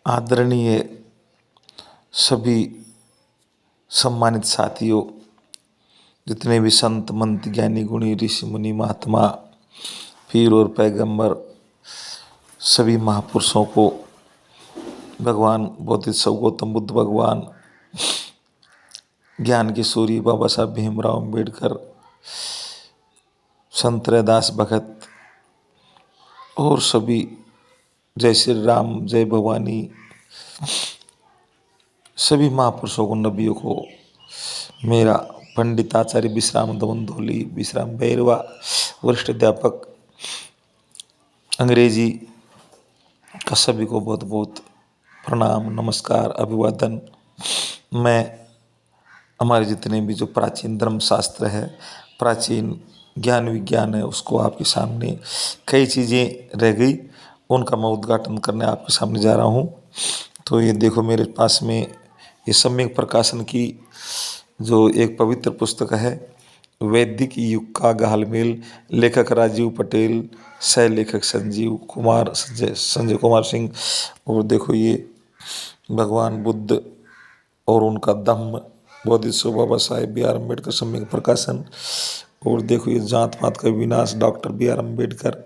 आदरणीय सभी सम्मानित साथियों, जितने भी संत मंत ज्ञानी गुणी ऋषि मुनि महात्मा पीर और पैगंबर, सभी महापुरुषों को भगवान बोधिसत्व गौतम बुद्ध भगवान, ज्ञान के सूर्य बाबा साहब भीमराव अम्बेडकर, संत रैदास भगत और सभी जय श्री राम, जय भवानी, सभी महापुरुषों को, नबियों को मेरा पंडिताचार्य विश्राम दमन धोली, विश्राम बैरवा, वरिष्ठ अध्यापक अंग्रेजी का सभी को बहुत बहुत प्रणाम, नमस्कार, अभिवादन। मैं हमारे जितने भी जो प्राचीन धर्मशास्त्र है, प्राचीन ज्ञान विज्ञान है, उसको आपके सामने कई चीज़ें रह गई, उनका मैं उद्घाटन करने आपके सामने जा रहा हूँ। तो ये देखो मेरे पास में ये सम्यक प्रकाशन की जो एक पवित्र पुस्तक है, वैदिक युग का घालमेल, लेखक राजीव पटेल, सह लेखक संजय कुमार सिंह। और देखो ये भगवान बुद्ध और उनका धम्म, बोधिसत्व बाबा साहेब बी आर अम्बेडकर सम्यक प्रकाशन। और देखो ये जात पात का विनाश, डॉक्टर बी आर अम्बेडकर।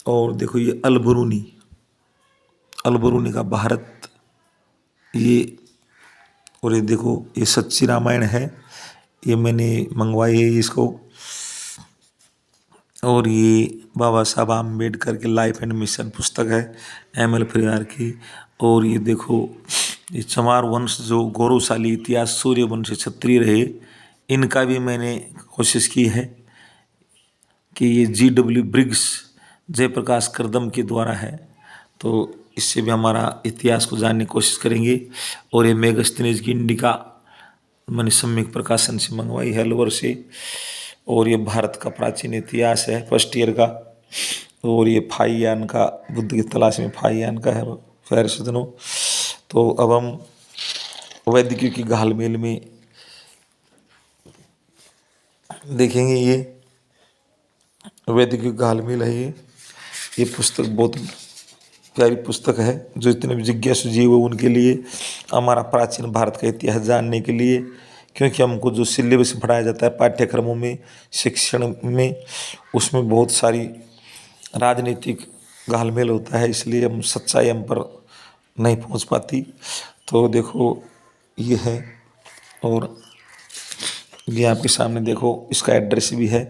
और देखो ये अलबरूनी का भारत, ये। और ये देखो ये सच्ची रामायण है, ये मैंने मंगवाई है इसको। और ये बाबा साहब आम्बेडकर के लाइफ एंड मिशन पुस्तक है, एम.एल. परिवार की। और ये देखो ये चमार वंश जो गौरवशाली इतिहास, सूर्य वंश क्षत्रिय रहे, इनका भी मैंने कोशिश की है कि ये G.W. ब्रिग्स, जयप्रकाश करदम के द्वारा है, तो इससे भी हमारा इतिहास को जानने की कोशिश करेंगे। और ये मेगस्थनीज की इंडिका मैंने सम्यक प्रकाशन से मंगवाई है, अलवर से। और ये भारत का प्राचीन इतिहास है, फर्स्ट ईयर का। और ये फाहियान का, बुद्ध की तलाश में फाहियान का है, प्यारे सज्जनों। तो अब हम वैदिक युग की घालमेल में देखेंगे। ये वैदिक युग घालमेल है, ये पुस्तक बहुत प्यारी पुस्तक है, जो इतने भी जिज्ञासु जीव है उनके लिए, हमारा प्राचीन भारत का इतिहास जानने के लिए। क्योंकि हमको जो सिलेबस पढ़ाया जाता है पाठ्यक्रमों में, शिक्षण में, उसमें बहुत सारी राजनीतिक घालमेल होता है, इसलिए हम सच्चाई हम पर नहीं पहुंच पाती। तो देखो ये है। और ये आपके सामने देखो इसका एड्रेस भी है,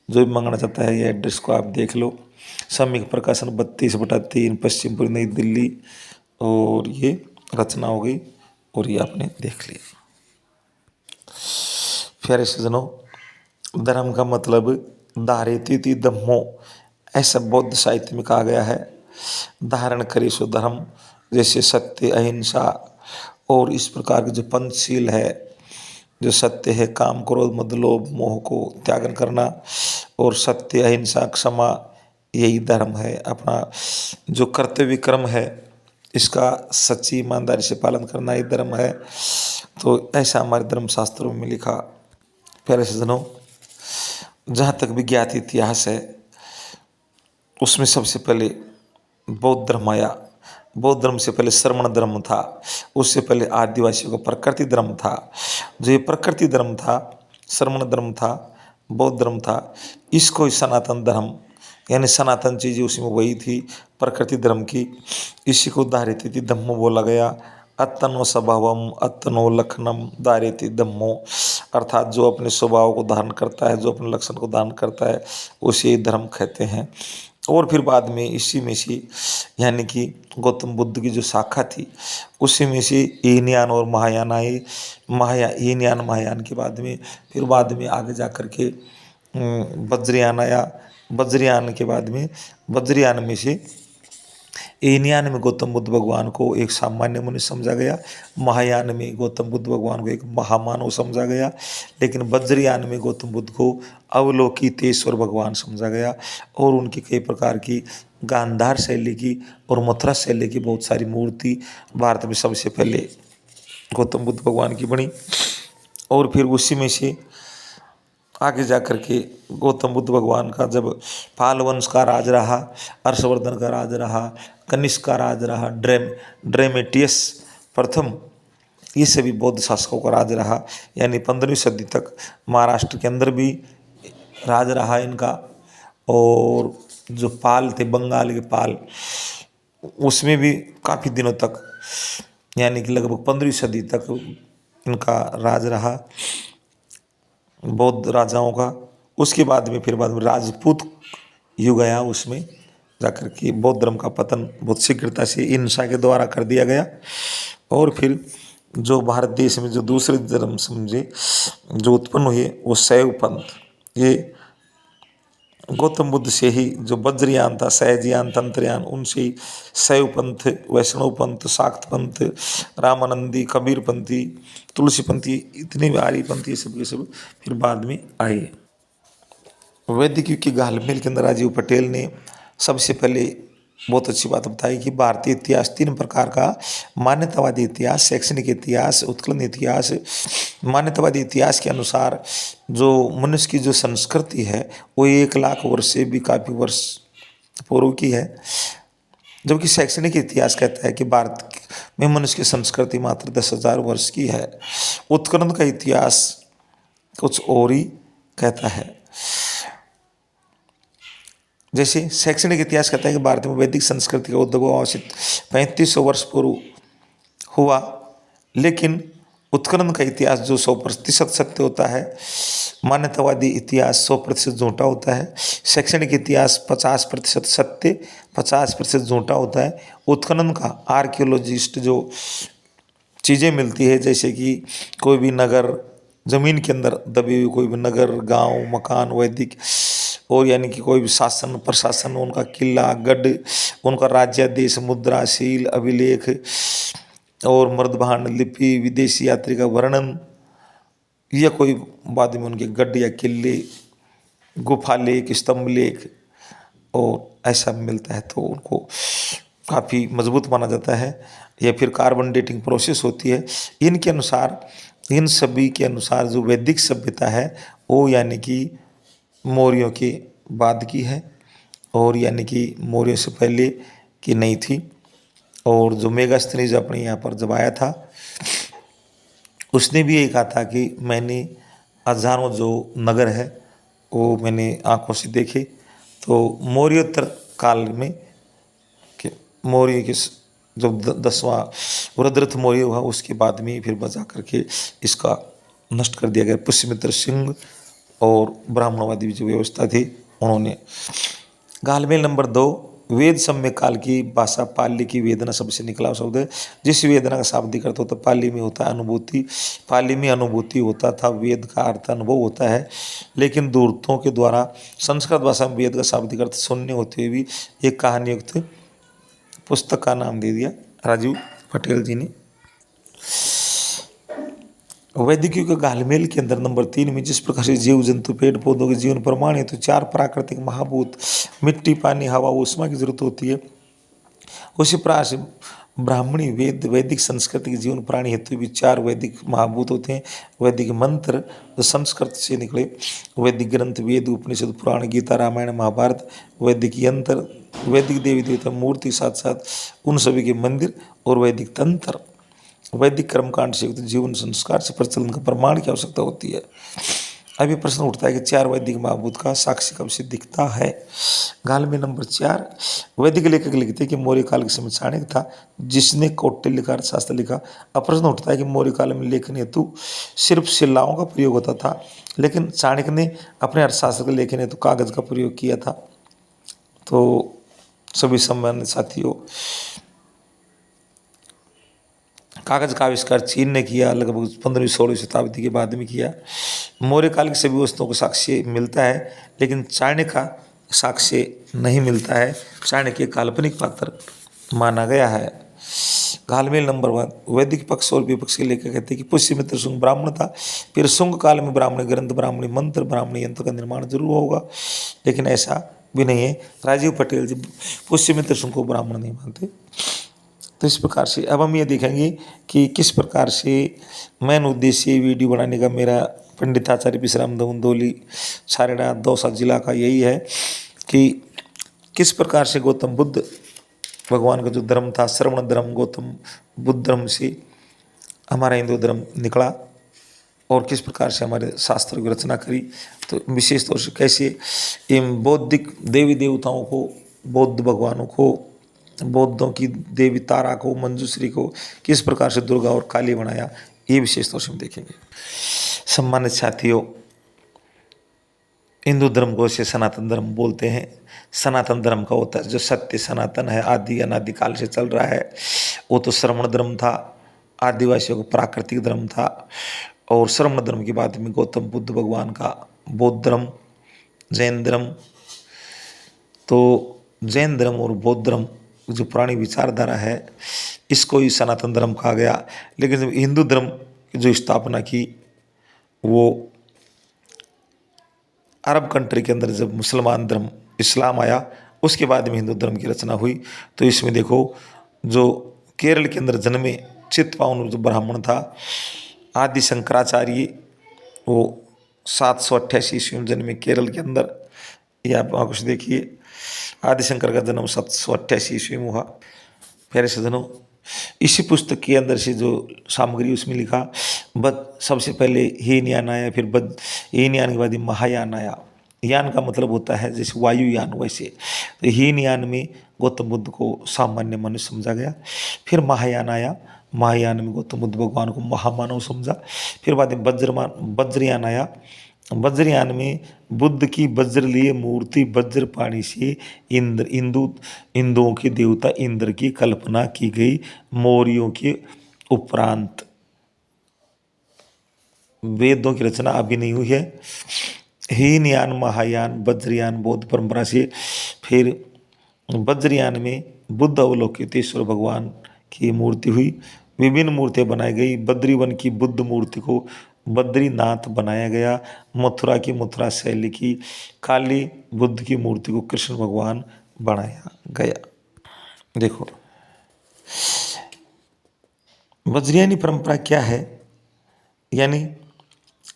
जो भी मंगाना चाहता है ये एड्रेस को आप देख लो। सम्यक प्रकाशन 32/3 पश्चिमपुर नई दिल्ली। और ये रचना हो गई और ये आपने देख लिया। प्यारे सज्जनों, धर्म का मतलब धारेति धम्मो, ऐसा बौद्ध साहित्य में कहा गया है। धारण करे सो धर्म, जैसे सत्य, अहिंसा और इस प्रकार के जो पंचशील है, जो सत्य है, काम क्रोध मद लोभ मोह को त्यागन करना, और सत्य, अहिंसा, क्षमा, यही धर्म है। अपना जो कर्तव्य कर्म है, इसका सच्ची ईमानदारी से पालन करना ही धर्म है। तो ऐसा हमारे धर्म शास्त्रों में लिखा। प्यारे सज्जनों, जहाँ तक भी ज्ञात इतिहास है, उसमें सबसे पहले बौद्ध धर्म आया। बौद्ध धर्म से पहले श्रमण धर्म था, उससे पहले आदिवासियों का प्रकृति धर्म था। जो ये प्रकृति धर्म था, श्रमण धर्म था, बौद्ध धर्म था, इसको ही सनातन धर्म, यानी सनातन चीज़ें उसमें वही थी प्रकृति धर्म की, इसी को धारेति धम्मो बोला गया। अत्तनो स्वभावम अत्तनो लक्षणम धारेति धम्मो, अर्थात जो अपने स्वभाव को धारण करता है, जो अपने लक्षण को धारण करता है, उसे धर्म कहते हैं। और फिर बाद में इसी में से, यानी कि गौतम बुद्ध की जो शाखा थी, उसी में से हीनयान और महायान आए। हीनयान महायान के बाद में फिर बाद में आगे जा कर के वज्रयान आया। वज्रयान के बाद में, वज्रयान में से हीनयान में गौतम बुद्ध भगवान को एक सामान्य मनुष्य समझा गया, महायान में गौतम बुद्ध भगवान को एक महामानव समझा गया, लेकिन वज्रयान में गौतम बुद्ध को अवलोकितेश्वर भगवान समझा गया। और उनकी कई प्रकार की गांधार शैली की और मथुरा शैली की बहुत सारी मूर्ति भारत में सबसे पहले गौतम बुद्ध भगवान की बनी। और फिर उसी में से आगे जा कर के गौतम बुद्ध भगवान का जब पाल वंश का राज रहा, हर्षवर्धन का राज रहा, कनिष्क का राज रहा, ड्रेमेटियस प्रथम, ये सभी बौद्ध शासकों का राज रहा। यानी 15वीं सदी तक महाराष्ट्र के अंदर भी राज रहा इनका। और जो पाल थे, बंगाल के पाल, उसमें भी काफ़ी दिनों तक, यानी कि लगभग 15वीं सदी तक इनका राज रहा बौद्ध राजाओं का। उसके बाद में राजपूत युग आया, उसमें जाकर के बौद्ध धर्म का पतन बहुत शीघ्रता से हिंसा के द्वारा कर दिया गया। और फिर जो भारत देश में जो दूसरे धर्म समझे जो उत्पन्न हुए वो शैव पंथ, ये गौतम बुद्ध से ही जो वज्रयान था, सहजयान, तंत्रयान, उनसे ही शैव पंथ, वैष्णव पंथ, शाक्त पंथ, रामानंदी, कबीर पंथी, तुलसी पंथी, इतने आर्य पंथी सब के सब फिर बाद में आए। वैदिक युग के घालमेल के अंदर राजीव पटेल ने सबसे पहले बहुत अच्छी बात बताई कि भारतीय इतिहास 3 प्रकार का, मान्यतावादी इतिहास, शैक्षणिक इतिहास, उत्कलन इतिहास। मान्यतावादी इतिहास के अनुसार जो मनुष्य की जो संस्कृति है वो 1 लाख वर्ष से भी काफ़ी वर्ष पूर्व की है, जबकि शैक्षणिक इतिहास कहता है कि भारत में मनुष्य की संस्कृति मात्र 10,000 वर्ष की है। उत्खनन का इतिहास कुछ और ही कहता है। जैसे शैक्षणिक इतिहास कहता है कि भारत में वैदिक संस्कृति का उद्भव आवश्यक 3500 वर्ष पूर्व हुआ, लेकिन उत्खनन का इतिहास जो 100% सत्य होता है, मान्यतावादी इतिहास 100% झूठा होता है। शैक्षणिक इतिहास 50% सत्य, 50% झूठा होता है। उत्खनन का आर्कियोलॉजिस्ट जो चीज़ें मिलती है, जैसे कि कोई भी नगर, ज़मीन के अंदर दबी हुई कोई भी नगर, गांव, मकान वैदिक, और यानी कि कोई भी शासन प्रशासन, उनका किला, गढ़, उनका राज्यादेश, मुद्रा, सील, अभिलेख और मर्दभांड लिपि, विदेशी यात्री का वर्णन, या कोई बाद में उनके गढ़ या किले, गुफा लेख, स्तंभ लेख और ऐसा मिलता है, तो उनको काफ़ी मजबूत माना जाता है। या फिर कार्बन डेटिंग प्रोसेस होती है। इनके अनुसार, इन सभी के अनुसार जो वैदिक सभ्यता है वो यानी कि मौर्यों के बाद की है, और यानी कि मौर्यों से पहले की नहीं थी। और जो मेगास्थनीज अपने यहाँ पर जब आया था, उसने भी यही कहा था कि मैंने हजारों जो नगर है वो मैंने आंखों से देखे। तो मौर्योत्तर काल में मौर्य के जब 10वां रुद्रथ मौर्य हुआ, उसके बाद में फिर बचा करके इसका नष्ट कर दिया गया। पुष्यमित्र सिंह और ब्राह्मणवादी जो व्यवस्था थी उन्होंने। घालमेल नंबर 2, वेद सम्य काल की भाषा पाली की वेदना सबसे निकला शब्द है। जिस वेदना का शाब्दिक अर्थ होता है पाली में होता है अनुभूति। पाली में अनुभूति होता था, वेद का अर्थ अनुभव होता है, लेकिन दूरतों के द्वारा संस्कृत भाषा में वेद का शाब्दिक अर्थ शून्य होते हुए भी एक कहानीयुक्त पुस्तक का नाम दे दिया राजीव पटेल जी ने। वैदिक युग के घालमेल के अंदर नंबर 3 में जिस प्रकार से जीव जंतु पेड़ पौधों के जीवन प्रमाण है, तो 4 प्राकृतिक महाभूत मिट्टी, पानी, हवा, ऊष्मा की जरूरत होती है। उसी प्रकार से ब्राह्मणी वैदिक संस्कृति के जीवन प्राणी हेतु भी 4 वैदिक महाभूत होते हैं। वैदिक मंत्र जो संस्कृत से निकले, वैदिक ग्रंथ वेद, उपनिषद, पुराण, गीता, रामायण, महाभारत, वैदिक यंत्र, वैदिक देवी देवता मूर्ति, साथ साथ उन सभी के मंदिर, और वैदिक तंत्र। वैदिक कर्मकांड से युक्त जीवन संस्कार से प्रचलन का प्रमाण की आवश्यकता होती है। अभी प्रश्न उठता है कि 4 वैदिक महाभूत का साक्ष्य कब से दिखता है। घालमेल नंबर 4, वैदिक लेखक लिखते हैं कि मौर्य काल के समय चाणक्य था जिसने कौटिल्य का अर्थशास्त्र लिखा। अब प्रश्न उठता है कि मौर्य काल में लेखन हेतु सिर्फ शिलाओं का प्रयोग होता था, लेकिन चाणक्य ने अपने अर्थशास्त्र के लेखन हेतु कागज का प्रयोग किया था। तो सभी सम्मानित साथियों, कागज का आविष्कार चीन ने किया, लगभग 15वीं-16वीं शताब्दी के बाद में किया। मौर्य काल की सभी वस्तुओं को साक्ष्य मिलता है, लेकिन चाणक्य का साक्ष्य नहीं मिलता है। चाणक्य काल्पनिक पात्र माना गया है। घालमेल नंबर 1, वैदिक पक्ष और विपक्ष के लेकर कहते हैं कि पुष्यमित्र शुंग ब्राह्मण था, फिर शुंग काल में ब्राह्मण ग्रंथ, ब्राह्मणी मंत्र, ब्राह्मणी यंत्र का निर्माण जरूर होगा, लेकिन ऐसा भी नहीं है। राजीव पटेल जी पुष्यमित्र शुंग को ब्राह्मण नहीं मानते। तो इस प्रकार से अब हम ये देखेंगे कि किस प्रकार से मेन उद्देश्य वीडियो बनाने का मेरा पंडिताचार्य विश्राम दौंदोली सारनाथ दौसा जिला का यही है कि किस प्रकार से गौतम बुद्ध भगवान का जो धर्म था श्रवण धर्म, गौतम बुद्ध धर्म से हमारा हिंदू धर्म निकला और किस प्रकार से हमारे शास्त्रों की रचना करी। तो विशेष तौर से कैसे इन बौद्धिक देवी देवताओं को, बौद्ध भगवानों को, बौद्धों की देवी तारा को, मंजूश्री को किस प्रकार से दुर्गा और काली बनाया, ये विशेष तौर से हम देखेंगे। सम्मानित साथियों, हिंदू धर्म को इसे सनातन धर्म बोलते हैं। सनातन धर्म का होता है जो सत्य सनातन है, आदि अनादिकाल से चल रहा है। वो तो श्रवण धर्म था, आदिवासियों का प्राकृतिक धर्म था। और श्रवण धर्म के बाद में गौतम बुद्ध भगवान का बौद्ध धर्म, जैन धर्म। तो जैन धर्म और बौद्ध धर्म जो पुरानी विचारधारा है इसको ही सनातन धर्म कहा गया। लेकिन जब हिंदू धर्म की जो स्थापना की वो अरब कंट्री के अंदर जब मुसलमान धर्म इस्लाम आया उसके बाद में हिंदू धर्म की रचना हुई। तो इसमें देखो जो केरल के अंदर जन्मे चित्पावन जो ब्राह्मण था आदि शंकराचार्य, वो 788 ईस्वी में जन्मे केरल के अंदर। ये आप वहाँ कुछ देखिए, आदि शंकर का जन्म 788 ईस्वी में हुआ। प्यारे सज्जनों, इसी पुस्तक के अंदर से जो सामग्री उसमें लिखा, सबसे पहले हीनयान आया, फिर हीनयान के बाद महायान आया। यान का मतलब होता है जैसे वायुयान, वैसे तो हीनयान में गौतम बुद्ध को सामान्य मनुष्य समझा गया। फिर महायान आया, महायान में गौतम बुद्ध भगवान को महामानव समझा। फिर बाद में वज्रयान आया, वज्रयान में बुद्ध की वज्रलीय मूर्ति वज्रपाणी से हिंदुओं के देवता इंद्र की कल्पना की गई। मौर्यों के उपरांत वेदों की रचना अभी नहीं हुई है। हीनयान, महायान, वज्रयान बौद्ध परंपरा से। फिर वज्रयान में बुद्ध अवलोकितेश्वर भगवान की मूर्ति हुई, विभिन्न मूर्तियाँ बनाई गई। बद्रीवन की बुद्ध मूर्ति को बद्रीनाथ बनाया गया। मथुरा की मथुरा शैली की काली बुद्ध की मूर्ति को कृष्ण भगवान बनाया गया। देखो वज्रयानी परंपरा क्या है, यानी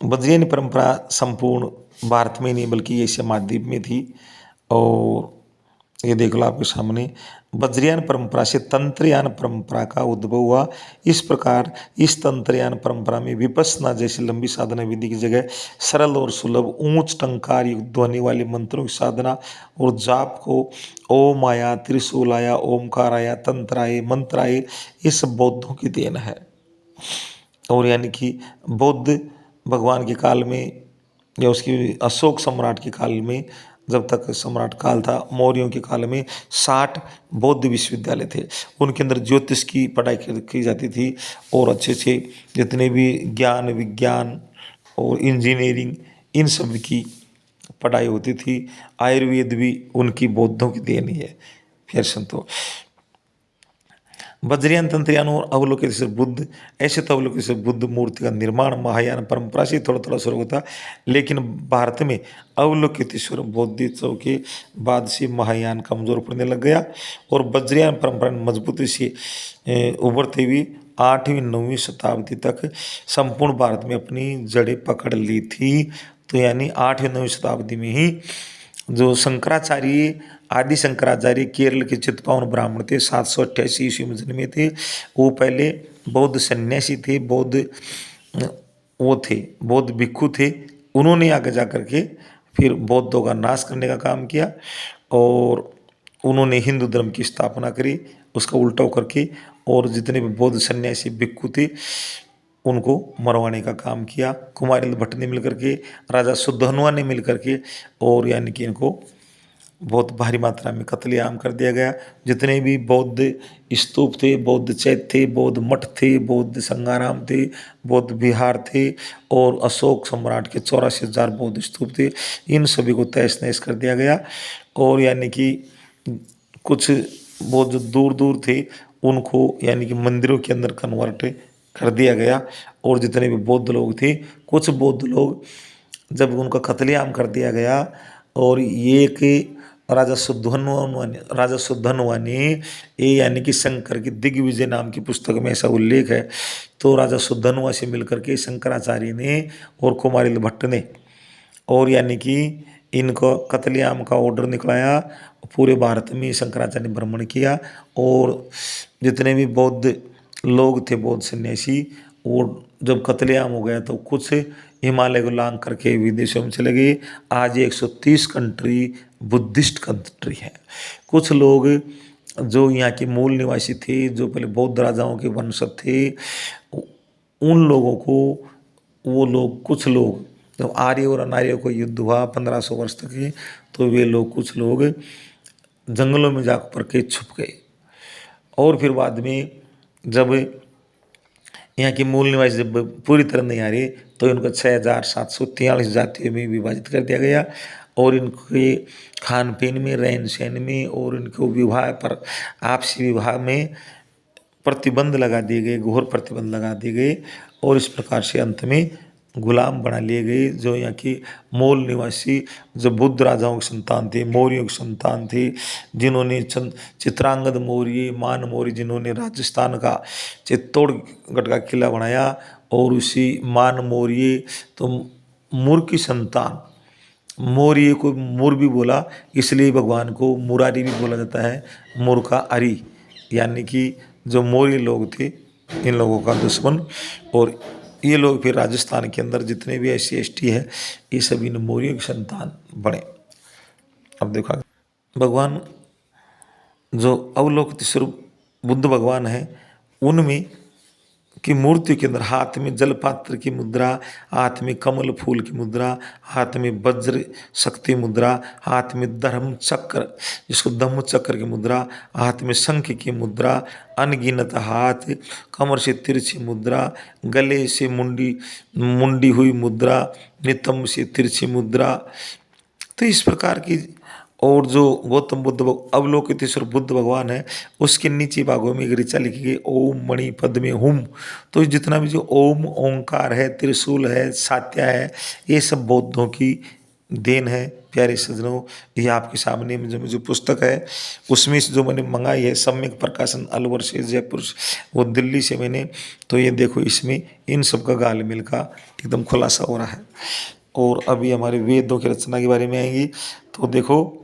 वज्रयानी परंपरा संपूर्ण भारत में नहीं बल्कि एशिया महाद्वीप में थी। और ये देख लो आपके सामने, वज्रयान परंपरा से तंत्रयान परंपरा का उद्भव हुआ। इस प्रकार इस तंत्रयान परंपरा में विपश्यना जैसी लंबी साधना विधि की जगह सरल और सुलभ ऊंच टंकार युक्त ध्वनि वाले मंत्रों की साधना और जाप को ओम आया, त्रिशूल आया, ओमकार आया, तंत्र आए, मंत्र आए, ये सब बौद्धों की देन है। और यानी कि बौद्ध भगवान के काल में या उसकी अशोक सम्राट के काल में, जब तक सम्राट काल था, मौर्यों के काल में 60 बौद्ध विश्वविद्यालय थे। उनके अंदर ज्योतिष की पढ़ाई की जाती थी और अच्छे से जितने भी ज्ञान, विज्ञान और इंजीनियरिंग इन सब की पढ़ाई होती थी। आयुर्वेद भी उनकी बौद्धों की देन ही है। फिर संतो वज्रयान, तंत्रयान और अवलोकितेश्वर बुद्ध, ऐसे तो अवलोकितेश्वर बुद्ध मूर्ति का निर्माण महायान परंपरा से थोड़ा थोड़ा शुरू होता, लेकिन भारत में अवलोकितेश्वर बौद्धोत्सव के बाद से महायान कमजोर पड़ने लग गया और वज्रयान परंपरा ने मजबूती से उभरते हुए 8वीं 9वीं शताब्दी तक संपूर्ण भारत में अपनी जड़ें पकड़ ली थी। तो यानी 8वीं 9वीं शताब्दी में ही जो शंकराचार्य, आदि शंकराचार्य केरल के चित्पावन ब्राह्मण थे, 788 ईस्वी में जन्मे थे। वो पहले बौद्ध सन्यासी थे, बौद्ध भिक्षु थे। उन्होंने आगे जा कर के फिर बौद्धों का नाश करने का काम किया और उन्होंने हिंदू धर्म की स्थापना करी, उसका उल्टा करके। और जितने भी बौद्ध सन्यासी भिक्षु थे उनको मरवाने का काम किया। कुमारिल भट्ट ने मिलकर के, राजा सुद्धनुआ ने मिलकर के, और यानी कि इनको बहुत भारी मात्रा में कत्लेआम कर दिया गया। जितने भी बौद्ध स्तूप थे, बौद्ध चैत्य थे, बौद्ध मठ थे, बौद्ध संगाराम थे, बौद्ध विहार थे और अशोक सम्राट के 84,000 बौद्ध स्तूप थे, इन सभी को तहस नहस कर दिया गया। और यानी कि कुछ बौद्ध दूर दूर थे उनको यानी कि मंदिरों के अंदर कन्वर्ट कर दिया गया। और जितने भी बौद्ध लोग थे, कुछ बौद्ध लोग जब उनका कत्लेआम कर दिया गया और एक राजा सुधन्वा ने ये यानी कि शंकर की दिग्विजय नाम की पुस्तक में ऐसा उल्लेख है। तो राजा सुधन्वा से मिलकर के शंकराचार्य ने और कुमारिल भट्ट ने और यानी कि इनको कत्लेआम का ऑर्डर निकलाया। पूरे भारत में शंकराचार्य ने भ्रमण किया और जितने भी बौद्ध लोग थे, बौद्ध सन्यासी, और जब कत्लेआम हो गया तो कुछ हिमालय को लांग करके विदेशों में चले गए। आज 130 कंट्री बुद्धिस्ट कंट्री है। कुछ लोग जो यहाँ के मूल निवासी थे, जो पहले बौद्ध राजाओं के वंशज थे, उन लोगों को वो लोग कुछ लोग जब आर्य और अनार्य को युद्ध हुआ 1500 वर्ष तक के, तो वे लोग कुछ लोग जंगलों में जाकर के छुप गए। और फिर बाद में जब यहाँ की मूल निवासी जब पूरी तरह नहीं आ रही तो इनको 6743 जातियों में विभाजित कर दिया गया और इनके खान पीन में, रहन सहन में और इनको विवाह पर, आपसी विवाह में प्रतिबंध लगा दिए गए, घोर प्रतिबंध लगा दिए गए। और इस प्रकार से अंत में गुलाम बना लिए गए जो यहाँ की मूल निवासी, जो बुद्ध राजाओं की संतान थे, मौर्यों की संतान थे, जिन्होंने चित्रांगद मौर्य, मान मौर्य, जिन्होंने राजस्थान का चित्तौड़गढ़ का किला बनाया। और उसी मान मौर्य तो मुर की संतान, मौर्य को मुर भी बोला, इसलिए भगवान को मुरारी भी बोला जाता है, मुर का अरी, यानी कि जो मौर्य लोग थे इन लोगों का दुश्मन। और ये लोग फिर राजस्थान के अंदर जितने भी SC ST है, ये सभी मौर्यों की संतान बने। अब देखा भगवान जो अवलोकित स्वरूप बुद्ध भगवान है, उनमें की मूर्ति के अंदर हाथ में जलपात्र की मुद्रा, हाथ में कमल फूल की मुद्रा, हाथ में वज्र शक्ति मुद्रा, हाथ में धर्म चक्र जिसको धम्म चक्र की मुद्रा, हाथ में शंख की मुद्रा, अनगिनत हाथ, कमर से तिरछी मुद्रा, गले से मुंडी हुई मुद्रा, नितंब से तिरछी मुद्रा। तो इस प्रकार की। और जो गौतम बुद्ध अवलोकितेश्वर बुद्ध भगवान है, उसके नीचे भागों में एक ऋचा लिखी गई, ओम मणि पद में हुम। तो जितना भी जो ओम, ओंकार है, त्रिशूल है, सात्या है, ये सब बौद्धों की देन है। प्यारे सज्जनों, ये आपके सामने में जो पुस्तक है उसमें से जो मैंने मंगाई है, सम्यक प्रकाशन अलवर से, जयपुर, वो दिल्ली से मैंने, तो ये देखो इसमें इन सब का गालमेल का एकदम खुलासा हो रहा है। और अभी हमारे वेदों की रचना के बारे में आएंगी। तो देखो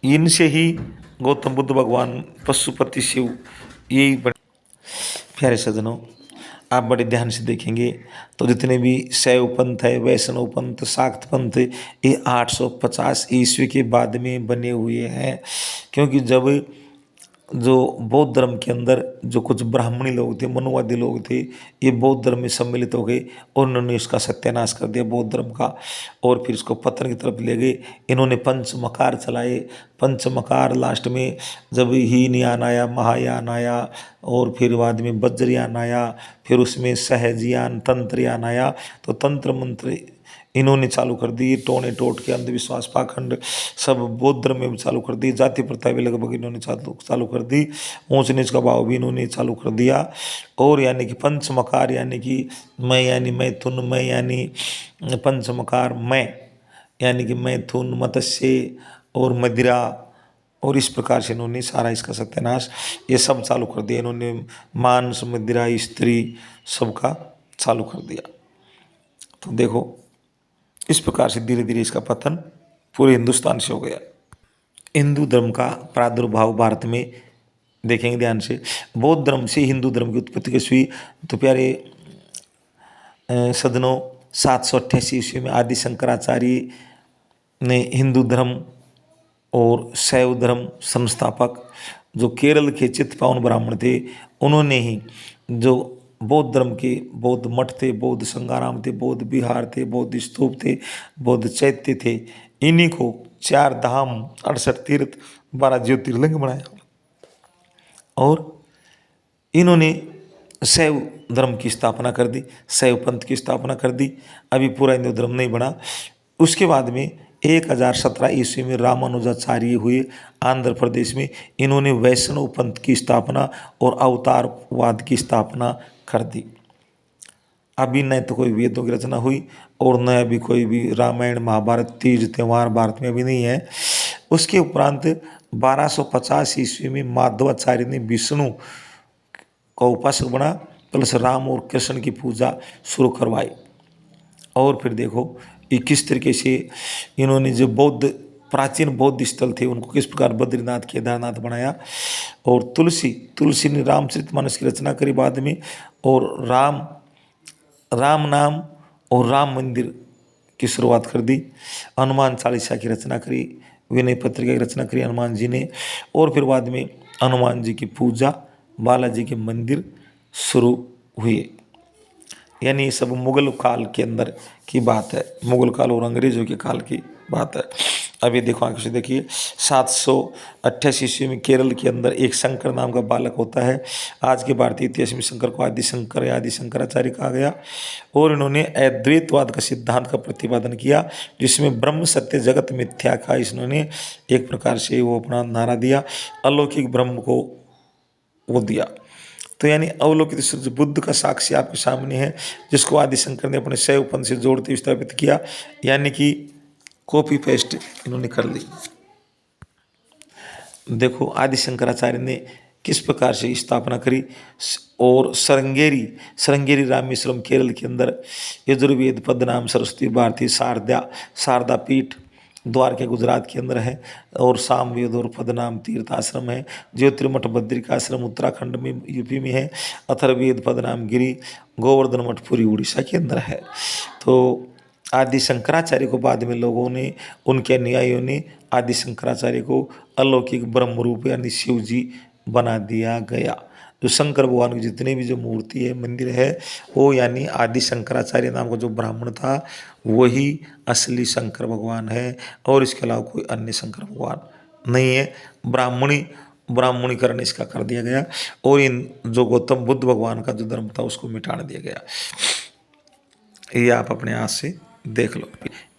इनसे ही गौतम बुद्ध भगवान, पशुपति शिव, यही बड़े प्यारे सज्जनों आप बड़े ध्यान से देखेंगे तो जितने भी शैव पंथ है, वैष्णव पंथ, शाक्त पंथ, ये 850 ईस्वी के बाद में बने हुए हैं। क्योंकि जब जो बौद्ध धर्म के अंदर जो कुछ ब्राह्मणी लोग थे, मनुवादी लोग थे, ये बौद्ध धर्म में सम्मिलित हो गए और उन्होंने इसका सत्यानाश कर दिया बौद्ध धर्म का, और फिर इसको पतन की तरफ ले गए। इन्होंने पंचमकार चलाए। पंचमकार लास्ट में जब हीनयान आया, महायान आया, और फिर बाद में वज्रयान आया, फिर उसमें सहजयान, तंत्रयान आया। तो तंत्र मंत्र इन्होंने चालू कर दी, टोने टोट के अंधविश्वास पाखंड सब बौद्ध धर्म में भी चालू कर दी। जाति प्रथा भी लगभग इन्होंने चालू कर दी। ऊंच नीच का भाव भी इन्होंने चालू कर दिया। और यानी कि पंचमकार यानी कि मैं यानी मैथुन, मैं यानी पंचमकार मैं यानी कि मैथुन, मत्स्य और मदिरा, और इस प्रकार से इन्होंने सारा इसका सत्यानाश ये सब चालू कर दिया। इन्होंने मांस, मदिरा, स्त्री सबका चालू कर दिया। तो देखो इस प्रकार से धीरे धीरे इसका पतन पूरे हिंदुस्तान से हो गया। हिंदू धर्म का प्रादुर्भाव भारत में देखेंगे ध्यान से। बौद्ध धर्म से हिंदू धर्म की उत्पत्ति कैसी हुई? तो प्यारे सदनों 788 ईस्वी में आदि शंकराचार्य ने हिंदू धर्म और शैव धर्म संस्थापक जो केरल के चित्तपावन ब्राह्मण थे, उन्होंने ही जो बौद्ध धर्म के बौद्ध मठ थे, बौद्ध संगाराम थे, बौद्ध विहार थे, बौद्ध स्तूप थे, बौद्ध चैत्य थे, इन्हीं को 4 धाम, 68 तीर्थ, 12 ज्योतिर्लिंग बनाया। और इन्होंने शैव धर्म की स्थापना कर दी, शैव पंथ की स्थापना कर दी। अभी पूरा हिंदू धर्म नहीं बना। उसके बाद में 1017 ईस्वी में रामानुजाचार्य हुए आंध्र प्रदेश में। इन्होंने वैष्णव पंथ की स्थापना और अवतारवाद की स्थापना कर दी। अभी न तो कोई वेदों की रचना हुई और न अभी कोई भी रामायण, महाभारत, तीज, त्यौहार भारत में अभी नहीं है। उसके उपरांत 1250 ईस्वी में माधवाचार्य ने विष्णु का उपासक बना, प्लस राम और कृष्ण की पूजा शुरू करवाई। और फिर देखो ये किस तरीके से इन्होंने जो बौद्ध प्राचीन बौद्ध स्थल थे उनको किस प्रकार बद्रीनाथ केदारनाथ बनाया। और तुलसी ने रामचरितमानस की रचना करी बाद में, और राम नाम और राम मंदिर की शुरुआत कर दी। हनुमान चालीसा की रचना करी, विनय पत्रिका की रचना करी हनुमान जी ने। और फिर बाद में हनुमान जी की पूजा, बालाजी के मंदिर शुरू हुए। यानी ये सब मुगल काल के अंदर की बात है, मुगल काल और अंग्रेजों के काल की बात है। अभी देखो आगे से देखिए, 788 ईस्वी में केरल के अंदर एक शंकर नाम का बालक होता है। आज के भारतीय इतिहास में शंकर को आदि शंकर या आदि शंकराचार्य कहा गया। और इन्होंने अद्वैतवाद का सिद्धांत का प्रतिपादन किया, जिसमें ब्रह्म सत्य जगत मिथ्या का इन्होंने एक प्रकार से वो अपना नारा दिया, अलौकिक ब्रह्म को वो दिया। तो यानी अवलोकित सूर्य बुद्ध का साक्ष्य आपके सामने है, जिसको आदि शंकर ने अपने शैव पंथ से जोड़ते हुए स्थापित किया, यानी कि कॉपी पेस्ट इन्होंने कर ली। देखो आदि शंकराचार्य ने किस प्रकार से स्थापना करी। और श्रृंगेरी रामेश्वरम केरल के अंदर यजुर्वेद पद्मनाभ सरस्वती भारती शारदा पीठ द्वारका गुजरात के अंदर है। और सामवेद और पद्मनाभ तीर्थ आश्रम है। ज्योतिर्मठ बद्रिका आश्रम उत्तराखंड में यूपी में है। अथर्ववेद पद्मनाभ गिरी गोवर्धन मठ पुरी उड़ीसा के अंदर है। तो आदि शंकराचार्य को बाद में लोगों ने, उनके अनुयायियों ने आदि शंकराचार्य को अलौकिक ब्रह्म रूप यानी शिव जी बना दिया गया। जो शंकर भगवान की जितने भी जो मूर्ति है, मंदिर है, वो यानी आदि शंकराचार्य नाम का जो ब्राह्मण था वही असली शंकर भगवान है, और इसके अलावा कोई अन्य शंकर भगवान नहीं है। ब्राह्मणीकरण इसका कर दिया गया, और इन जो गौतम बुद्ध भगवान का जो धर्म था उसको मिटा दिया गया। ये आप अपने हाथ से देख लो।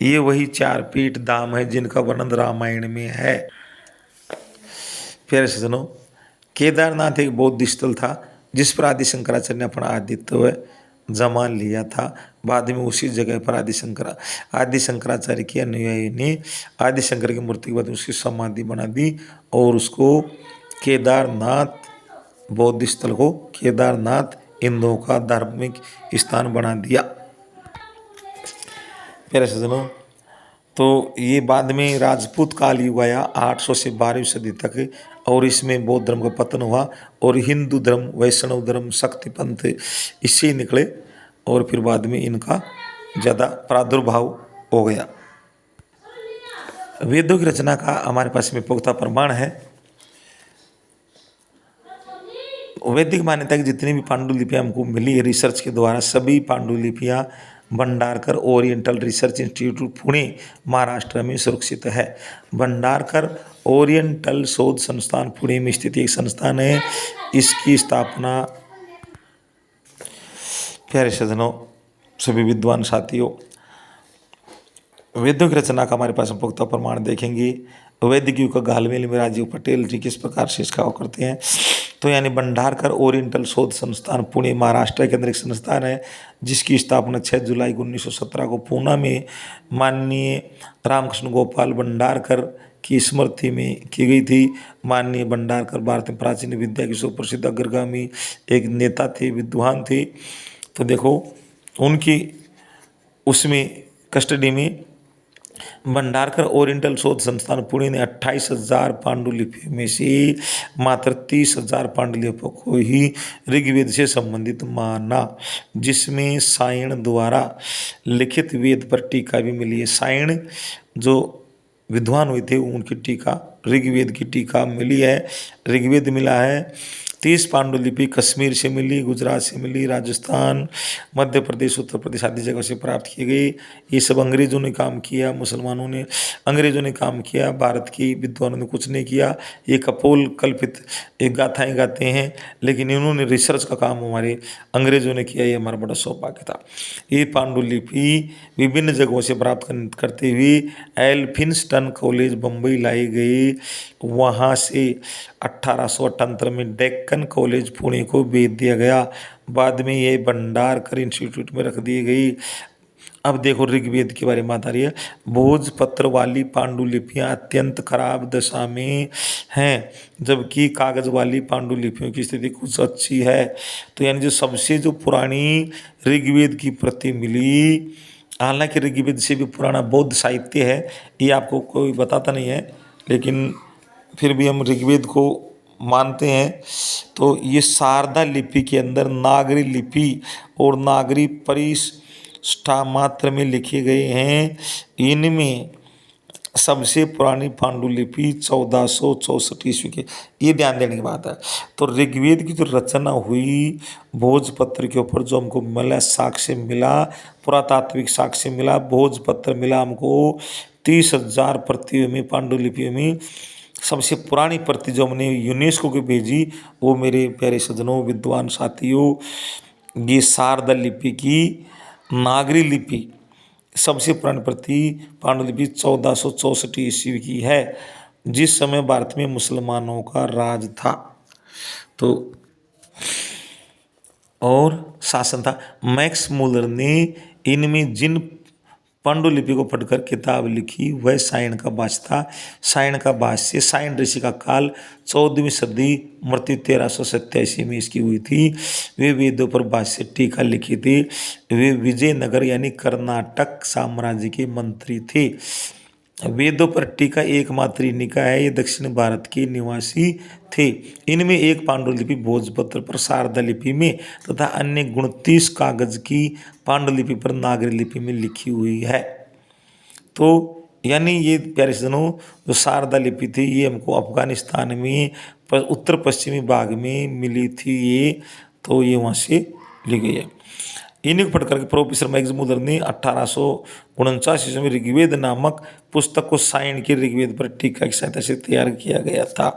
ये वही 4 पीठ धाम है जिनका वर्णन रामायण में है। प्यारे सज्जनों, केदारनाथ एक बौद्ध स्थल था जिस पर आदि शंकराचार्य ने अपना आदित्य जमा लिया था। बाद में उसी जगह पर आदि शंकराचार्य के अनुयायी ने आदि शंकर की मूर्ति के बाद उसकी समाधि बना दी, और उसको केदारनाथ बौद्ध स्थल को केदारनाथ हिंदुओं का धार्मिक स्थान बना दिया। प्यारे सज्जनों, तो ये बाद में राजपूत काल युग आया 800 से 12वीं सदी तक, और इसमें बौद्ध धर्म का पतन हुआ, और हिंदू धर्म, वैष्णव धर्म, शक्ति पंथ इससे निकले, और फिर बाद में इनका ज़्यादा प्रादुर्भाव हो गया। वेदों की रचना का हमारे पास में पुख्ता प्रमाण है। वैदिक मान्यता की जितनी भी पांडुलिपियाँ हमको मिली है रिसर्च के द्वारा, सभी पांडुलिपियाँ Bhandarkar Oriental Research Institute Pune Maharashtra में सुरक्षित है। भंडारकर ओरिएंटल शोध संस्थान पुणे में स्थित एक संस्थान है। इसकी स्थापना, प्यारे सज्जनों, सभी विद्वान साथियों, वेदों की रचना का हमारे पास पुख्ता प्रमाण देखेंगे। वैदिक युग का घालमेल में राजीव पटेल जी किस प्रकार से इसका करते हैं। तो यानी भंडारकर ओरिएंटल शोध संस्थान पुणे महाराष्ट्र के अंदर एक संस्थान है, जिसकी स्थापना 6 जुलाई 1917 को पूना में माननीय रामकृष्ण गोपाल भंडारकर की स्मृति में की गई थी। माननीय भंडारकर भारत में प्राचीन विद्या के सुप्रसिद्ध अग्रगामी एक नेता थे, विद्वान थे। तो देखो उनकी उसमें कस्टडी में भंडारकर ओरिएंटल शोध संस्थान पुणे ने 28,000 पांडुलिपियों में से मात्र 30,000 पांडुलिपियों को ही ऋग्वेद से संबंधित माना, जिसमें सायण द्वारा लिखित वेद पर टीका भी मिली है। सायण जो विद्वान हुए थे उनकी टीका, ऋग्वेद की टीका मिली है। ऋग्वेद मिला है। 30 पांडुलिपि कश्मीर से मिली, गुजरात से मिली, राजस्थान, मध्य प्रदेश, उत्तर प्रदेश आदि जगह से प्राप्त की गई। ये सब अंग्रेजों ने काम किया, अंग्रेजों ने काम किया, भारत की विद्वानों ने कुछ नहीं किया। ये कपोल कल्पित एक गाथाएँ गाते हैं, लेकिन इन्होंने रिसर्च का काम हमारे अंग्रेजों ने किया। ये हमारा बड़ा सौभाग्य था। ये पांडुलिपि विभिन्न जगहों से प्राप्त करते हुए एल्फिंस्टन कॉलेज बम्बई लाई गई। वहाँ से 1878 में डेक्कन कॉलेज पुणे को भेज दिया गया। बाद में ये भंडारकर इंस्टीट्यूट में रख दी गई। अब देखो ऋग्वेद के बारे में बात आ रही है। भोजपत्र वाली पांडुलिपियां अत्यंत खराब दशा में हैं, जबकि कागज वाली पांडुलिपियों की स्थिति कुछ अच्छी है। तो यानी जो सबसे जो पुरानी ऋग्वेद की प्रति मिली, हालांकि ऋग्वेद से भी पुराना बौद्ध साहित्य है, ये आपको कोई बताता नहीं है, लेकिन फिर भी हम ऋग्वेद को मानते हैं। तो ये शारदा लिपि के अंदर नागरी लिपि और नागरी परिष्ठा मात्र में लिखे गए हैं। इनमें सबसे पुरानी पांडुलिपि 1464 ईस्वी की, ये ध्यान देने की बात है। तो ऋग्वेद की जो रचना हुई भोजपत्र के ऊपर, जो हमको मिला साक्ष्य मिला, पुरातात्विक साक्ष्य मिला, भोजपत्र मिला हमको 30,000 प्रतियों में, पांडुलिपियों में। सबसे पुरानी प्रति जो हमने यूनेस्को को भेजी, वो मेरे प्यारे सज्जनों, विद्वान साथियों, ये शारदा लिपि की नागरी लिपि सबसे पुरानी प्रति पांडुलिपि 1464 ईस्वी की है, जिस समय भारत में मुसलमानों का राज था तो और शासन था। मैक्स मूलर ने इनमें जिन पांडुलिपि को पढ़कर किताब लिखी वह सायण का भाष्य था। सायण का भाष्य, सायण ऋषि का काल 14वीं सदी, मृत्यु 1387 में इसकी हुई थी। वे वेदों पर भाष्य टीका लिखे थे। वे विजयनगर यानी कर्नाटक साम्राज्य के मंत्री थे। वेदों पर टीका एकमात्र निकाय है, ये दक्षिण भारत के निवासी थे। इनमें एक पांडुलिपि भोजपत्र पर शारदा लिपि में तथा अन्य 29 कागज की पांडुलिपि पर नागरी लिपि में लिखी हुई है। तो यानी ये प्यारे सज्जनों, जो शारदा लिपि थी ये हमको अफगानिस्तान में उत्तर पश्चिमी भाग में मिली थी ये, तो ये वहाँ से ली गई है। इन्हीं को पढ़कर प्रोफेसर मैक्स मूलर ने 1849 ईस्वी में ऋग्वेद नामक पुस्तक को सायण के ऋग्वेद पर टीका की सहायता से तैयार किया गया था।